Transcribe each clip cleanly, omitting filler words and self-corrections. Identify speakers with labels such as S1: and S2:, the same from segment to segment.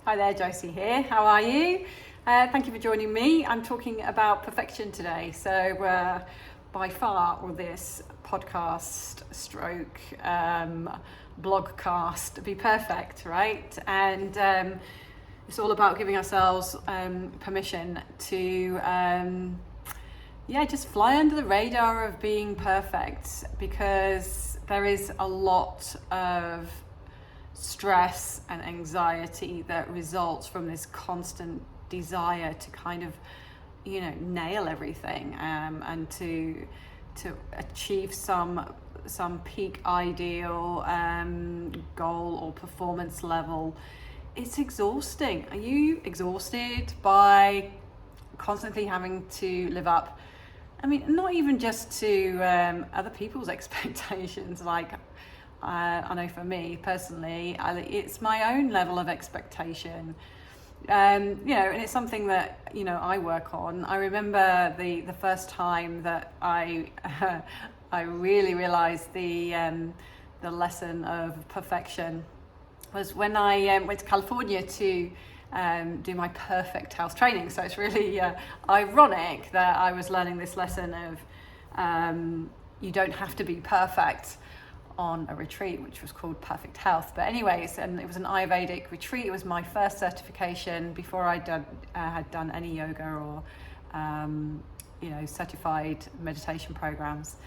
S1: Hi there, Josie here. How are you? Thank you for joining me. I'm talking about perfection today. So by far, all this podcast stroke blogcast be perfect, right? And it's all about giving ourselves permission to just fly under the radar of being perfect, because there is a lot of stress and anxiety that results from this constant desire to kind of, nail everything and to achieve some peak ideal goal or performance level. It's exhausting. Are you exhausted by constantly having to live up? I mean, not even just to other people's expectations. Like, I know for me personally, it's my own level of expectation. And it's something that, I work on. I remember the first time that I really realized the lesson of perfection was when I went to California to do my perfect health training. So it's really ironic that I was learning this lesson of you don't have to be perfect on a retreat, which was called Perfect Health. But anyways, and it was an Ayurvedic retreat. It was my first certification before I had done any yoga or certified meditation programs.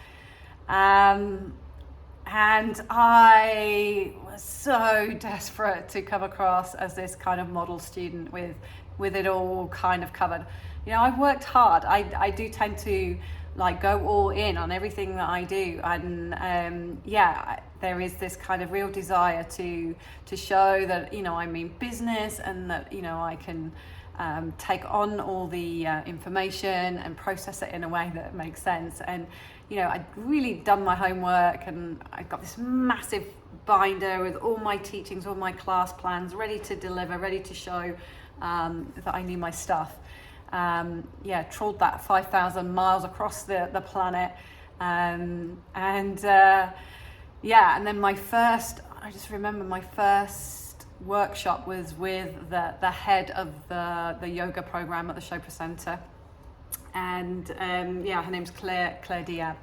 S1: And I was so desperate to come across as this kind of model student with it all kind of covered. I've worked hard. I do tend to go all in on everything that I do, and there is this kind of real desire to show that I mean business, and that I can take on all the information and process it in a way that makes sense. And I'd really done my homework, and I got this massive binder with all my teachings, all my class plans, ready to deliver, ready to show that I knew my stuff. Trawled that 5,000 miles across the planet, and then I just remember my first workshop was with the head of the yoga program at the Chopra Center, and her name's Claire Diab,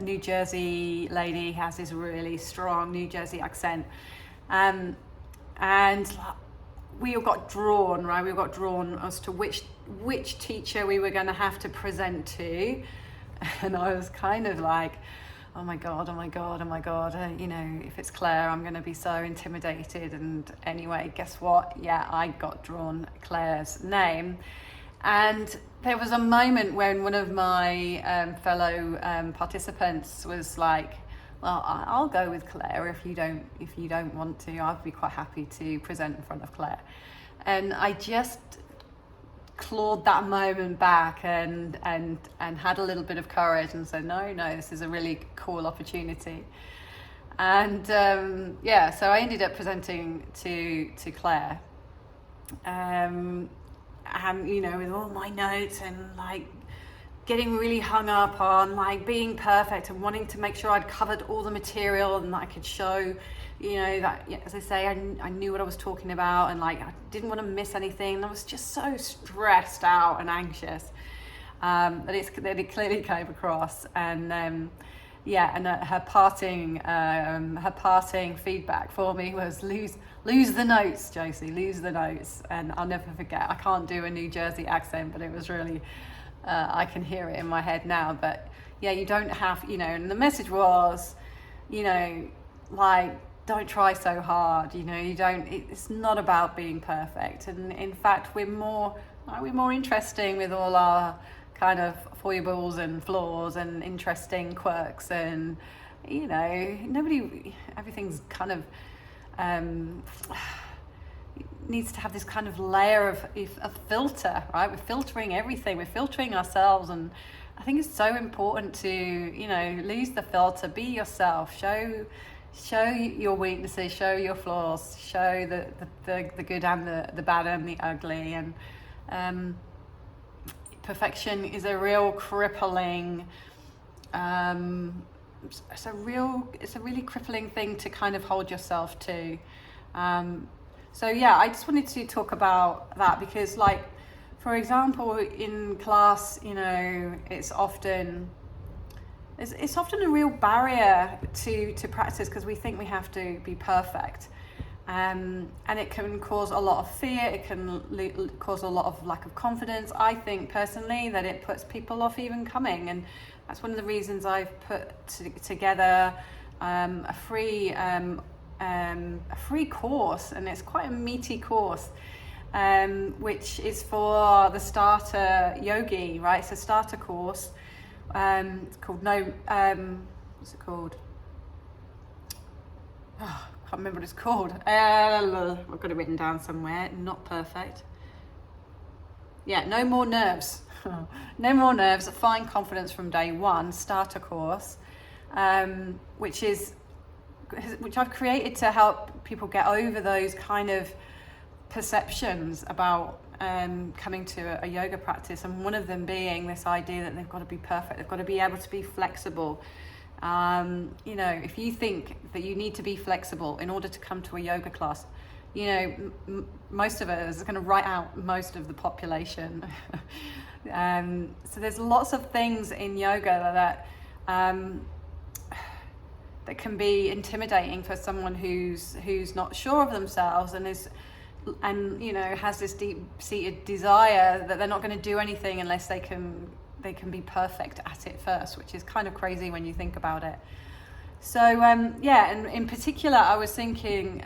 S1: New Jersey lady, has this really strong New Jersey accent, and we all got drawn, right? We all got drawn as to which teacher we were going to have to present to, and I was kind of like, oh my god, if it's Claire, I'm going to be so intimidated. And anyway, guess what? I got drawn Claire's name. And there was a moment when one of my fellow participants was like, well, I'll go with Claire if you don't want to. I'd be quite happy to present in front of Claire. And I just clawed that moment back and had a little bit of courage and said, no, this is a really cool opportunity. And so I ended up presenting to Claire, and with all my notes, and getting really hung up on being perfect and wanting to make sure I'd covered all the material and that I could show, that, as I say, I knew what I was talking about, and I didn't want to miss anything. And I was just so stressed out and anxious that it clearly came across. And her parting feedback for me was lose the notes, Josie, lose the notes. And I'll never forget. I can't do a New Jersey accent, but it was really. I can hear it in my head now, but you don't have, and the message was, don't try so hard, it's not about being perfect. And in fact, we're more interesting with all our kind of foibles and flaws and interesting quirks, and, everything's kind of, needs to have this kind of layer of filter, right? We're filtering everything. We're filtering ourselves, and I think it's so important to lose the filter, be yourself, show your weaknesses, show your flaws, show the good and the bad and the ugly. And perfection is a real crippling it's a really crippling thing to kind of hold yourself to. So yeah, I just wanted to talk about that because, like, for example, in class, you know, it's often a real barrier to practice because we think we have to be perfect. And it can cause a lot of fear, it can cause a lot of lack of confidence. I think personally that it puts people off even coming, and that's one of the reasons I've put together a free course, and it's quite a meaty course, which is for the starter yogi, right? It's a starter course. It's called what's it called? Oh, I can't remember what it's called. I've got it written down somewhere. Not perfect. Yeah, No More Nerves. No More Nerves, Find Confidence from Day One starter course, which I've created to help people get over those kind of perceptions about coming to a yoga practice, and one of them being this idea that they've got to be perfect, they've got to be able to be flexible. You know, if you think that you need to be flexible in order to come to a yoga class, you know, most of us are going to write out most of the population. So there's lots of things in yoga that can be intimidating for someone who's not sure of themselves and you know, has this deep-seated desire that they're not going to do anything unless they can be perfect at it first, which is kind of crazy when you think about it. So yeah, and in particular I was thinking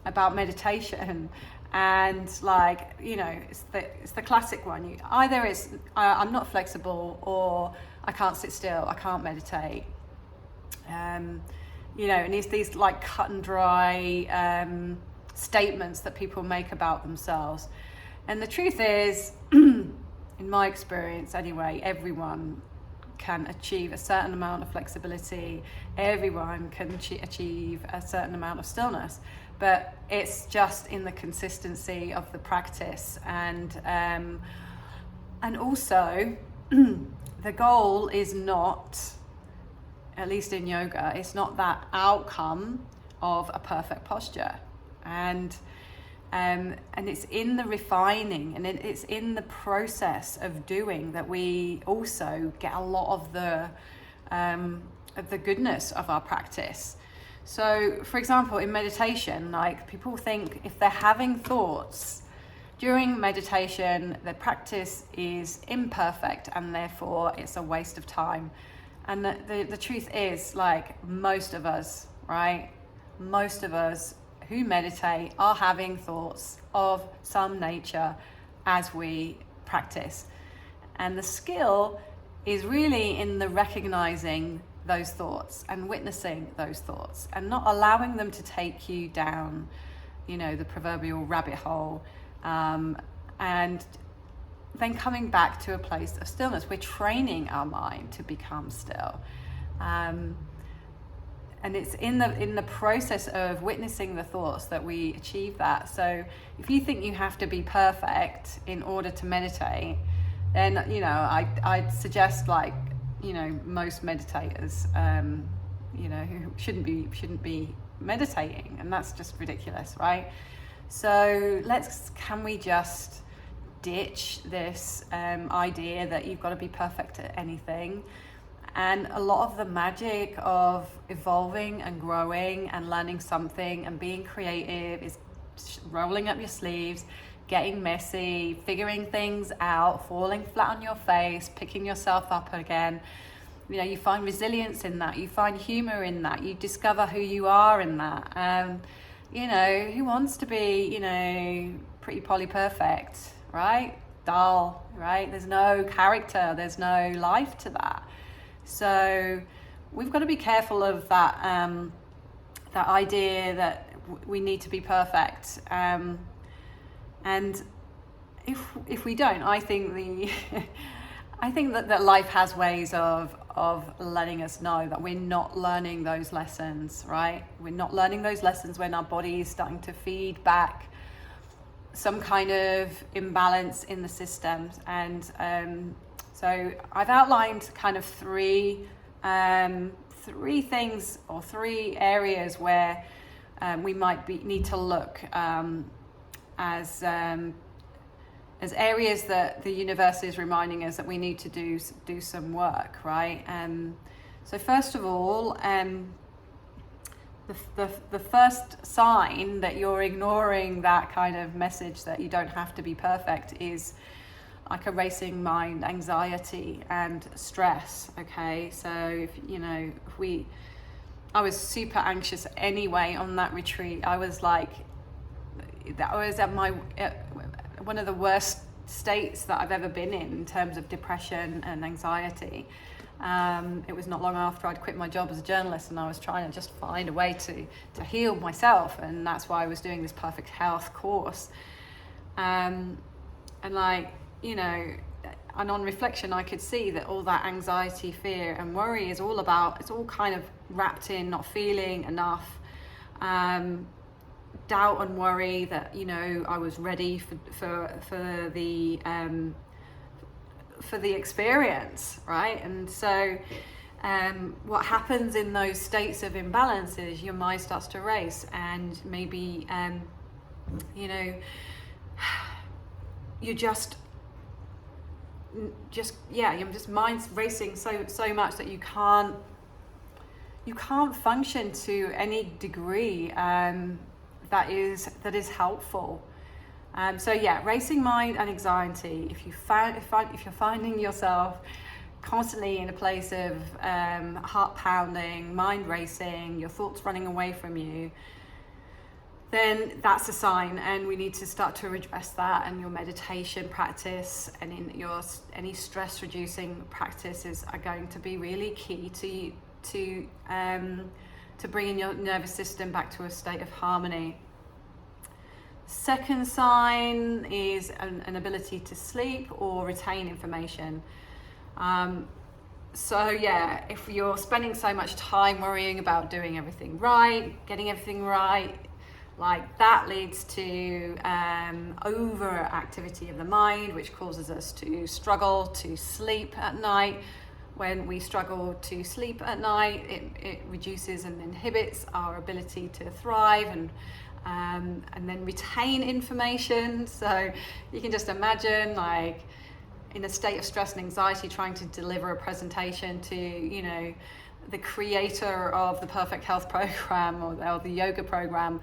S1: about meditation, and like, you know, it's the classic one. Either it's I'm not flexible, or I can't sit still, I can't meditate. You know, and it's these like cut and dry statements that people make about themselves. And the truth is, in my experience anyway, everyone can achieve a certain amount of flexibility, everyone can achieve a certain amount of stillness, but it's just in the consistency of the practice. And also the goal is not, at least in yoga, it's not that outcome of a perfect posture. And it's in the refining, and it's in the process of doing that we also get a lot of the goodness of our practice. So, for example, in meditation, like, people think if they're having thoughts during meditation, the practice is imperfect and therefore it's a waste of time. And the truth is, like, most of us, right? Most of us who meditate are having thoughts of some nature as we practice. And the skill is really in the recognizing those thoughts and witnessing those thoughts and not allowing them to take you down, you know, the proverbial rabbit hole, and then coming back to a place of stillness. We're training our mind to become still. And it's in the process of witnessing the thoughts that we achieve that. So if you think you have to be perfect in order to meditate, then, you know, I'd suggest, like, you know, most meditators, you know, who shouldn't be meditating, and that's just ridiculous, right? So can we just ditch this idea that you've got to be perfect at anything? And a lot of the magic of evolving and growing and learning something and being creative is rolling up your sleeves, getting messy, figuring things out, falling flat on your face, picking yourself up again. You know, you find resilience in that, you find humor in that, you discover who you are in that. You know, who wants to be, you know, pretty Polly perfect, right? Dull, right? There's no character, there's no life to that. So we've got to be careful of that that idea that we need to be perfect. And if we don't, I think that life has ways of letting us know that we're not learning those lessons, right? We're not learning those lessons when our body is starting to feed back some kind of imbalance in the systems. And so I've outlined kind of three things or three areas where we might need to look as areas that the universe is reminding us that we need to do some work, right? So first of all, the first sign that you're ignoring that kind of message that you don't have to be perfect is like a racing mind, anxiety and stress. Okay, so I was super anxious anyway on that retreat. I was at one of the worst states that I've ever been in terms of depression and anxiety. It was not long after I'd quit my job as a journalist, and I was trying to just find a way to heal myself, and that's why I was doing this perfect health course. And on reflection, I could see that all that anxiety, fear and worry is all kind of wrapped in not feeling enough, doubt and worry that I was ready for the experience, right? And so what happens in those states of imbalance is your mind starts to race, and maybe you're just mind's racing so much that you can't function to any degree that is helpful. Racing mind and anxiety. If you're finding yourself constantly in a place of heart pounding, mind racing, your thoughts running away from you, then that's a sign, and we need to start to address that. And your meditation practice and any stress reducing practices are going to be really key to bringing your nervous system back to a state of harmony. Second sign is an ability to sleep or retain information. If you're spending so much time worrying about doing everything right, getting everything right, like that leads to overactivity of the mind, which causes us to struggle to sleep at night. When we struggle to sleep at night, it reduces and inhibits our ability to thrive and then retain information. So you can just imagine, like, in a state of stress and anxiety, trying to deliver a presentation to the creator of the Perfect Health program or the yoga program.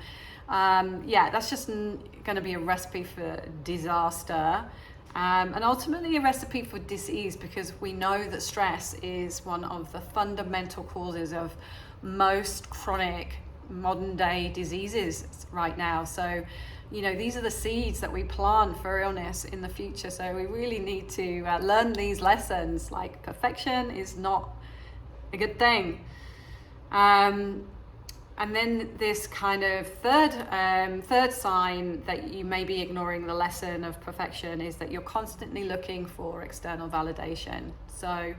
S1: That's just going to be a recipe for disaster, and ultimately a recipe for disease, because we know that stress is one of the fundamental causes of most chronic modern day diseases right now. So these are the seeds that we plant for illness in the future. So we really need to learn these lessons. Like, perfection is not a good thing. And then this kind of third sign that you may be ignoring the lesson of perfection is that you're constantly looking for external validation. So,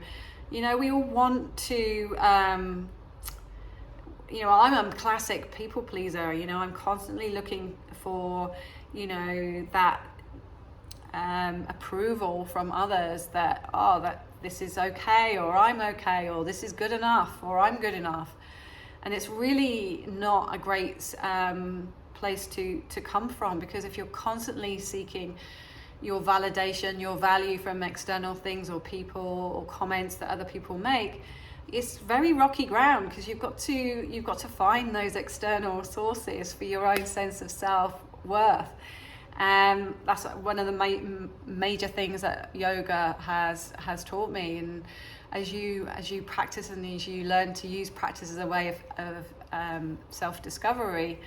S1: we all want to, I'm a classic people pleaser. I'm constantly looking for, that approval from others that this is okay, or I'm okay, or this is good enough, or I'm good enough. And it's really not a great place to come from, because if you're constantly seeking your validation, your value from external things or people or comments that other people make, it's very rocky ground, because you've got to find those external sources for your own sense of self-worth. That's one of the major things that yoga has taught me. And as you practice and as you learn to use practice as a way of self-discovery,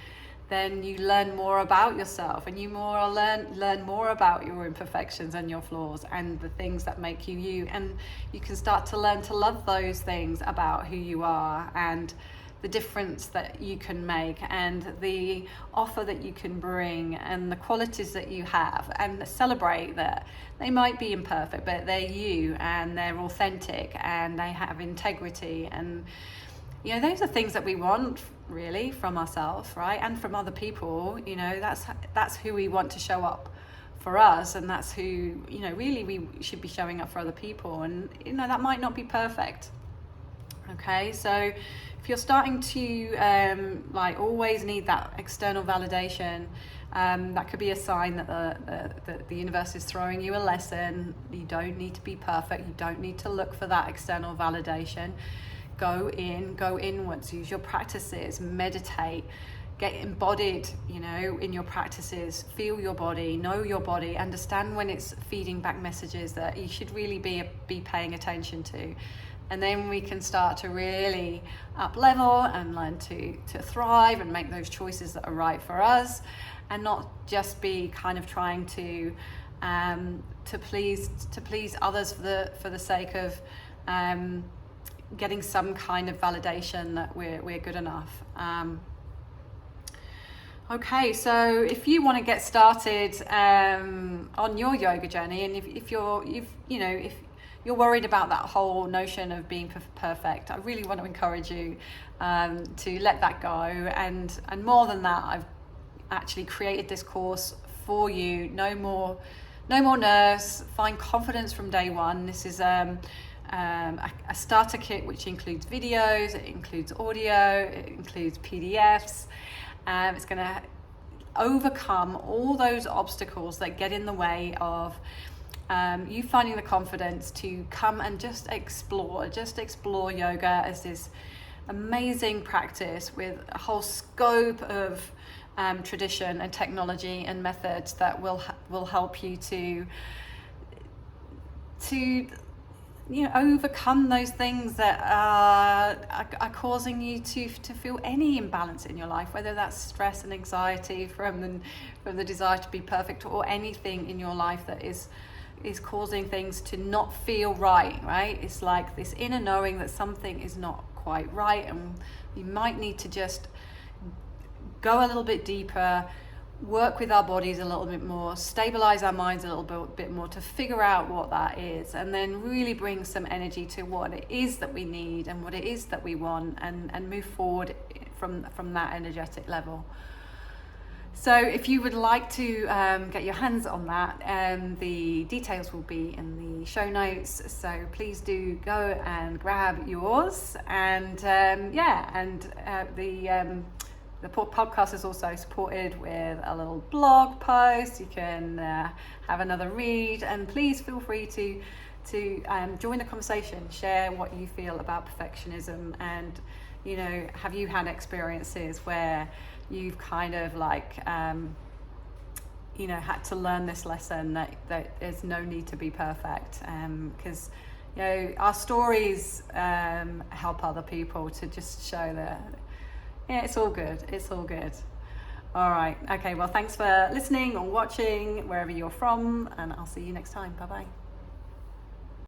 S1: then you learn more about yourself, and you learn more about your imperfections and your flaws and the things that make you you, and you can start to learn to love those things about who you are and the difference that you can make and the offer that you can bring and the qualities that you have, and celebrate that they might be imperfect, but they're you and they're authentic and they have integrity. And those are things that we want really from ourselves, right? And from other people. That's who we want to show up for us, and that's who really we should be showing up for other people. And that might not be perfect. Okay, so if you're starting to like always need that external validation, that could be a sign that the universe is throwing you a lesson. You don't need to be perfect. You don't need to look for that external validation. Go inwards, use your practices, meditate, get embodied, you know, in your practices, feel your body, know your body, understand when it's feeding back messages that you should really be paying attention to. And then we can start to really up level and learn to thrive and make those choices that are right for us, and not just be kind of trying to please others for the sake of getting some kind of validation that we're good enough. Okay, so if you want to get started on your yoga journey, and if you're worried about that whole notion of being perfect, I really want to encourage you to let that go. And more than that, I've actually created this course for you. No more nerves. Find confidence from day one. This is a starter kit which includes videos, it includes audio, it includes PDFs. It's going to overcome all those obstacles that get in the way of you finding the confidence to come and just explore yoga as this amazing practice with a whole scope of tradition and technology and methods that will help you to overcome those things that are causing you to feel any imbalance in your life, whether that's stress and anxiety from the desire to be perfect, or anything in your life that is causing things to not feel right? It's like this inner knowing that something is not quite right, and you might need to just go a little bit deeper, work with our bodies a little bit more, stabilize our minds a little bit more to figure out what that is, and then really bring some energy to what it is that we need and what it is that we want, and move forward from that energetic level. So if you would like to get your hands on that, the details will be in the show notes, so please do go and grab yours. And the podcast is also supported with a little blog post. You can have another read, and please feel free to join the conversation, share what you feel about perfectionism, and have you had experiences where you've kind of like had to learn this lesson that there's no need to be perfect, because our stories help other people to just show that it's all good. All right. Okay. Well, thanks for listening or watching wherever you're from, and I'll see you next time. Bye-bye.